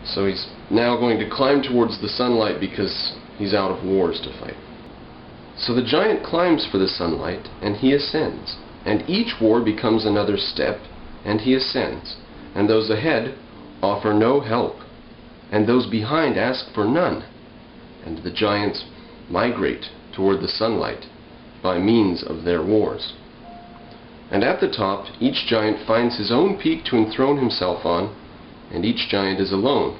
So he's now going to climb towards the sunlight because he's out of wars to fight. So the giant climbs for the sunlight, and he ascends. And each war becomes another step, and he ascends. And those ahead offer no help, and those behind ask for none. And the giants migrate toward the sunlight by means of their wars. And at the top, each giant finds his own peak to enthrone himself on, and each giant is alone.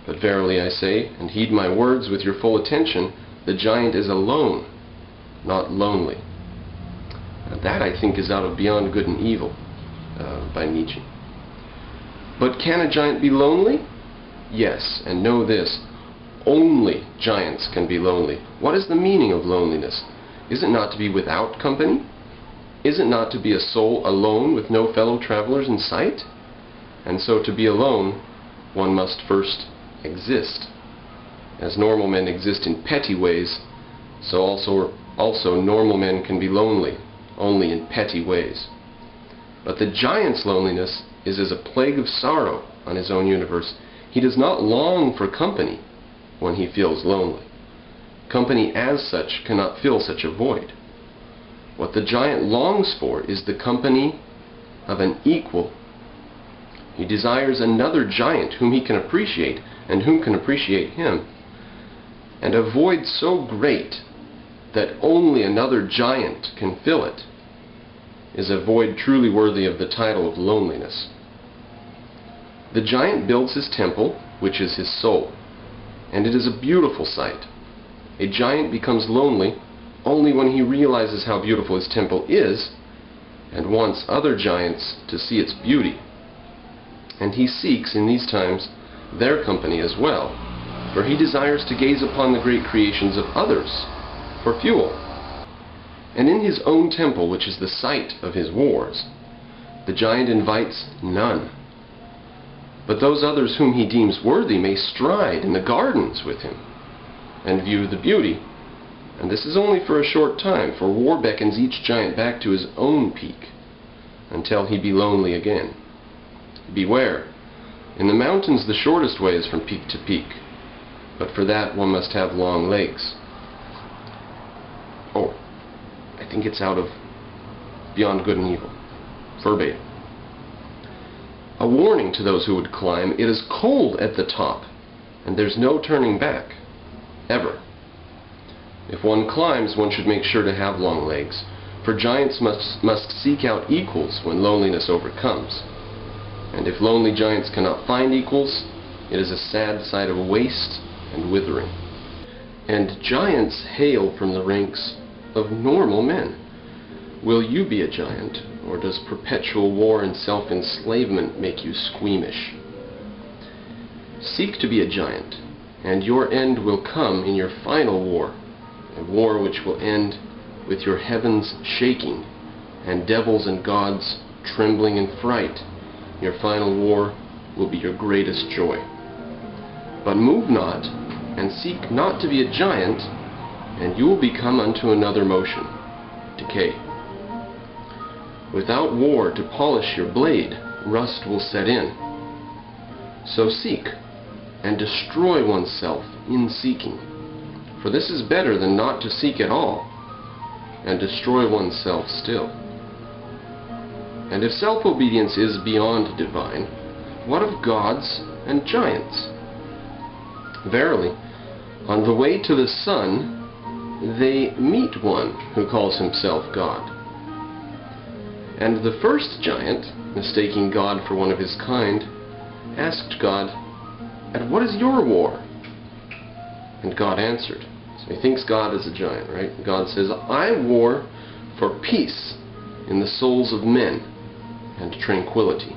But verily I say, and heed my words with your full attention, the giant is alone, not lonely. Now that, I think, is out of Beyond Good and Evil by Nietzsche. But can a giant be lonely? Yes, and know this, only giants can be lonely. What is the meaning of loneliness? Is it not to be without company? Is it not to be a soul alone with no fellow travelers in sight? And so to be alone, one must first exist. As normal men exist in petty ways, so also normal men can be lonely, only in petty ways. But the giant's loneliness is as a plague of sorrow on his own universe. He does not long for company when he feels lonely. Company as such cannot fill such a void. What the giant longs for is the company of an equal. He desires another giant whom he can appreciate and whom can appreciate him. And a void so great that only another giant can fill it is a void truly worthy of the title of loneliness. The giant builds his temple, which is his soul, and it is a beautiful sight. A giant becomes lonely only when he realizes how beautiful his temple is and wants other giants to see its beauty. And he seeks in these times their company as well, for he desires to gaze upon the great creations of others for fuel. And in his own temple, which is the site of his wars, the giant invites none. But those others whom he deems worthy may stride in the gardens with him and view the beauty. And this is only for a short time, for war beckons each giant back to his own peak until he be lonely again. Beware, in the mountains the shortest way is from peak to peak, but for that one must have long legs. Oh, I think it's out of Beyond Good and Evil, verbatim. A warning to those who would climb: it is cold at the top, and there's no turning back, ever. If one climbs, one should make sure to have long legs, for giants must seek out equals when loneliness overcomes. And if lonely giants cannot find equals, it is a sad sight of waste and withering. And giants hail from the ranks of normal men. Will you be a giant, or does perpetual war and self-enslavement make you squeamish? Seek to be a giant, and your end will come in your final war, a war which will end with your heavens shaking and devils and gods trembling in fright. Your final war will be your greatest joy. But move not, and seek not to be a giant, and you will become unto another motion, decay. Without war to polish your blade, rust will set in. So seek, and destroy oneself in seeking. For this is better than not to seek at all, and destroy oneself still. And if self-obedience is beyond divine, what of gods and giants? Verily, on the way to the sun, they meet one who calls himself God. And the first giant, mistaking God for one of his kind, asked God, "And what is your war?" And God answered. So he thinks God is a giant, right? God says, "I war for peace in the souls of men and tranquility."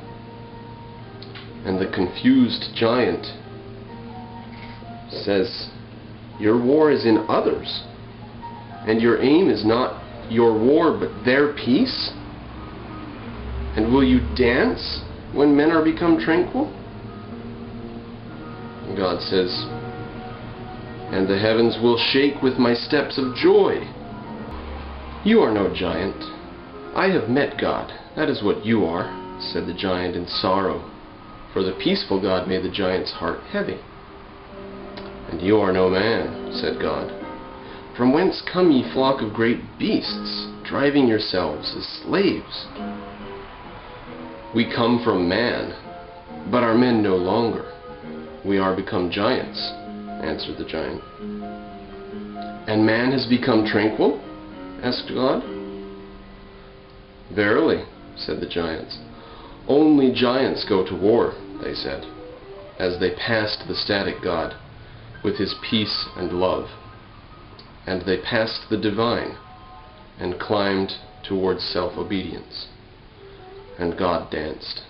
And the confused giant says, "Your war is in others, and your aim is not your war but their peace? And will you dance when men are become tranquil?" And God says, "And the heavens will shake with my steps of joy." "You are no giant. I have met God. That is what you are," said the giant in sorrow. for the peaceful God made the giant's heart heavy. "And you are no man," said God. "From whence come ye, flock of great beasts, driving yourselves as slaves?" "We come from man, but are men no longer. We are become giants," answered the giant. "And man has become tranquil?" asked God. "Verily," said the giants. "Only giants go to war," they said, as they passed the static God with his peace and love. And they passed the divine and climbed towards self-obedience. And God danced.